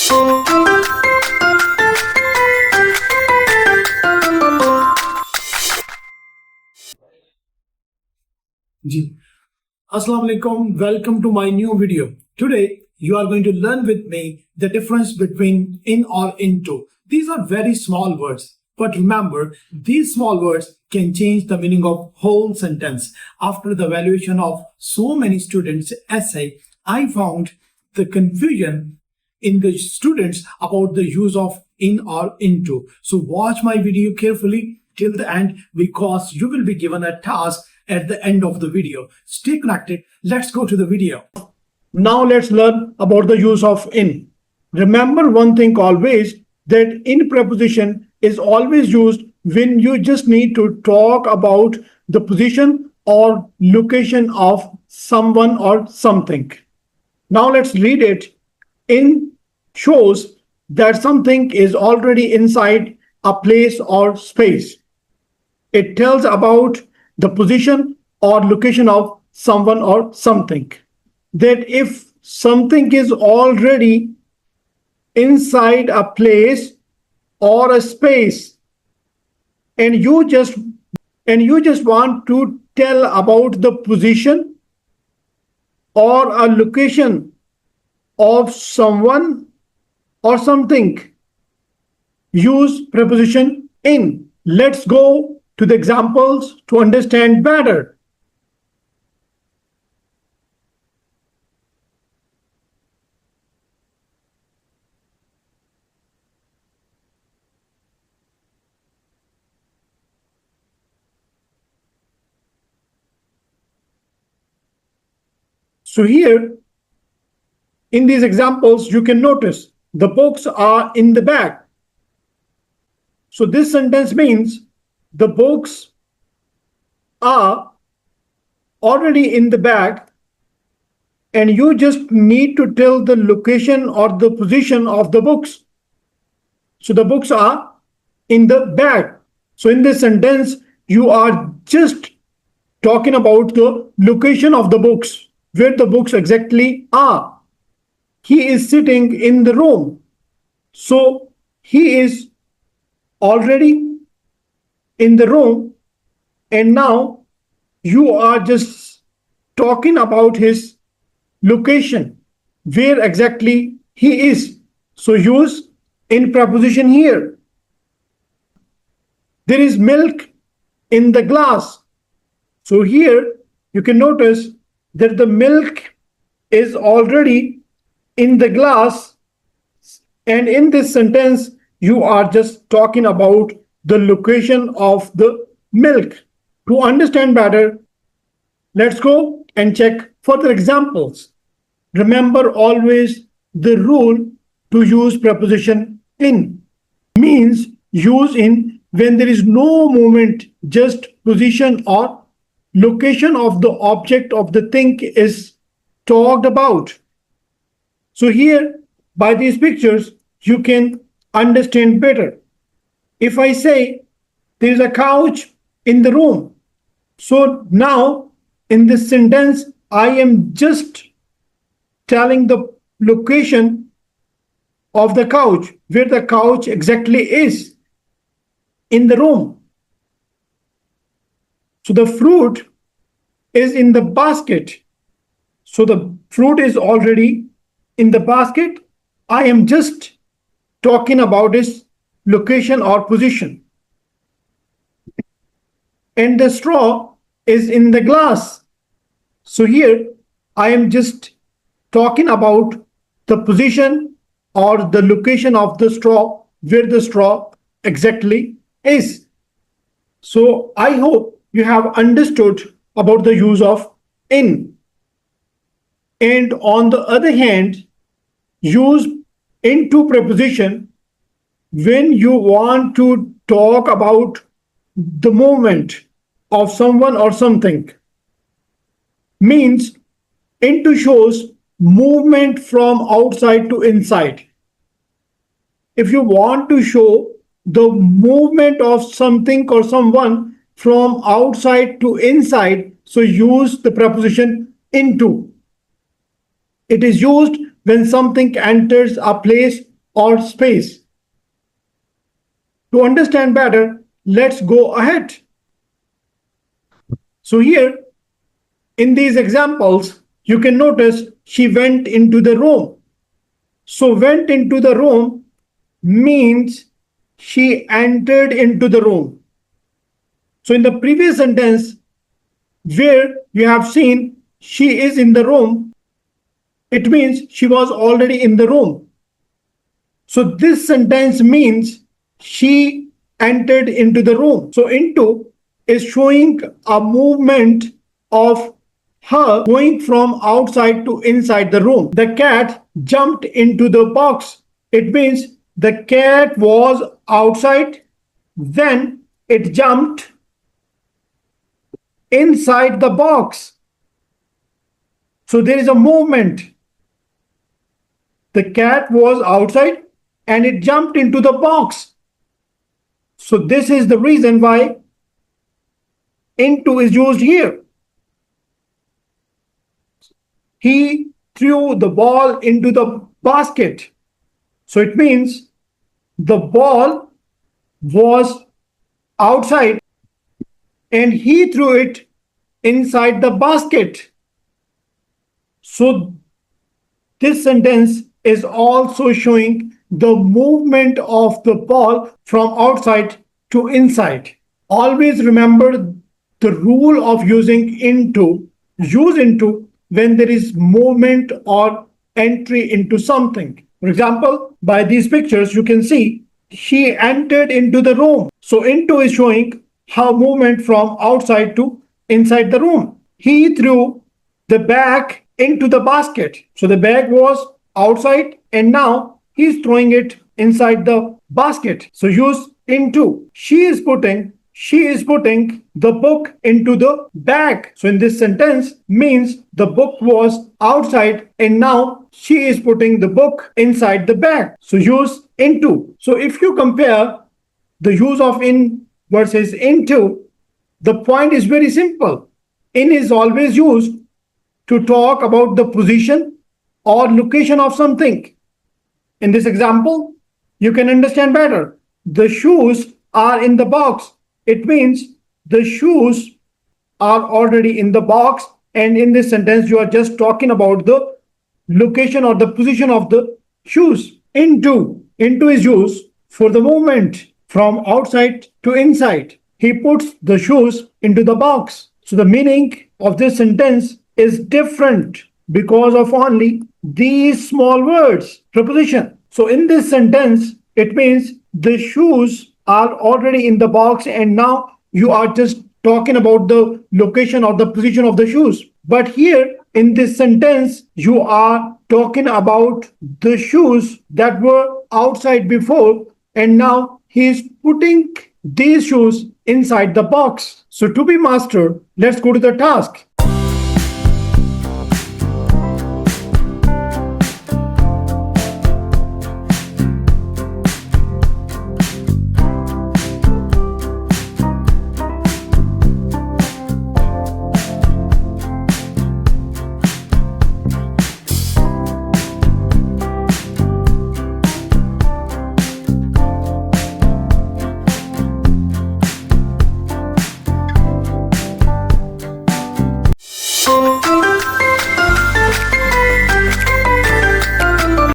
Ji Assalamu alaikum, welcome to my new video. Today you are going to learn with me the difference between in or into. These are very small words, but remember these small words can change the meaning of whole sentence. After the evaluation of so many students' essay, I found the confusion in the students about the use of in or into. So watch my video carefully till the end because you will be given a task at the end of the video. Stay connected. Let's go to the video. Now let's learn about the use of in. Remember one thing always, that in preposition is always used when you just need to talk about the position or location of someone or something. Now let's read it. In shows that something is already inside a place or space. It tells about the position or location of someone or something. That if something is already inside a place or a space and you just want to tell about the position or a location of someone or something, use preposition in. Let's go to the examples to understand better. So here, in these examples, you can notice the books are in the bag. So this sentence means the books are already in the bag and you just need to tell the location or the position of the books. So the books are in the bag. So in this sentence, you are just talking about the location of the books, where the books exactly are. He is sitting in the room. So he is already in the room and now you are just talking about his location, where exactly he is. So use in preposition here. There is milk in the glass. So here you can notice that the milk is already in the glass, and in this sentence you are just talking about the location of the milk. To understand better, let's go and check further examples. Remember always the rule to use preposition in. Means use in when there is no movement, just position or location of the object of the thing is talked about. So here, by these pictures, you can understand better. If I say there is a couch in the room, so now in this sentence, I am just telling the location of the couch, where the couch exactly is in the room. So the fruit is in the basket. So the fruit is already in the basket. I am just talking about its location or position. And the straw is in the glass. So here I am just talking about the position or the location of the straw, where the straw exactly is. So I hope you have understood about the use of in. And on the other hand, use into preposition when you want to talk about the movement of someone or something. Means into shows movement from outside to inside. If you want to show the movement of something or someone from outside to inside, so use the preposition into. It is used when something enters a place or space. To understand better, let's go ahead. So here, in these examples, you can notice she went into the room. So went into the room means she entered into the room. So in the previous sentence, where you have seen she is in the room, it means she was already in the room. So this sentence means she entered into the room. So into is showing a movement of her going from outside to inside the room. The cat jumped into the box. It means the cat was outside, then it jumped inside the box. So there is a movement. The cat was outside and it jumped into the box. So this is the reason why into is used here. He threw the ball into the basket. So it means the ball was outside and he threw it inside the basket. So this sentence is also showing the movement of the ball from outside to inside. Always remember the rule of using into. Use into when there is movement or entry into something. For example, by these pictures, you can see she entered into the room. So into is showing her movement from outside to inside the room. He threw the bag into the basket. So the bag was outside and now he's throwing it inside the basket. So use into. She is putting the book into the bag. So in this sentence means the book was outside and now she is putting the book inside the bag. So use into. So if you compare the use of in versus into, the point is very simple. In is always used to talk about the position or location of something. In this example, you can understand better. The shoes are in the box. It means the shoes are already in the box, and in this sentence, you are just talking about the location or the position of the shoes. Into is used for the movement from outside to inside. He puts the shoes into the box. So the meaning of this sentence is different because of only these small words, preposition. So in this sentence, it means the shoes are already in the box and now you are just talking about the location or the position of the shoes. But here in this sentence, you are talking about the shoes that were outside before and now he is putting these shoes inside the box. So to be master, let's go to the task.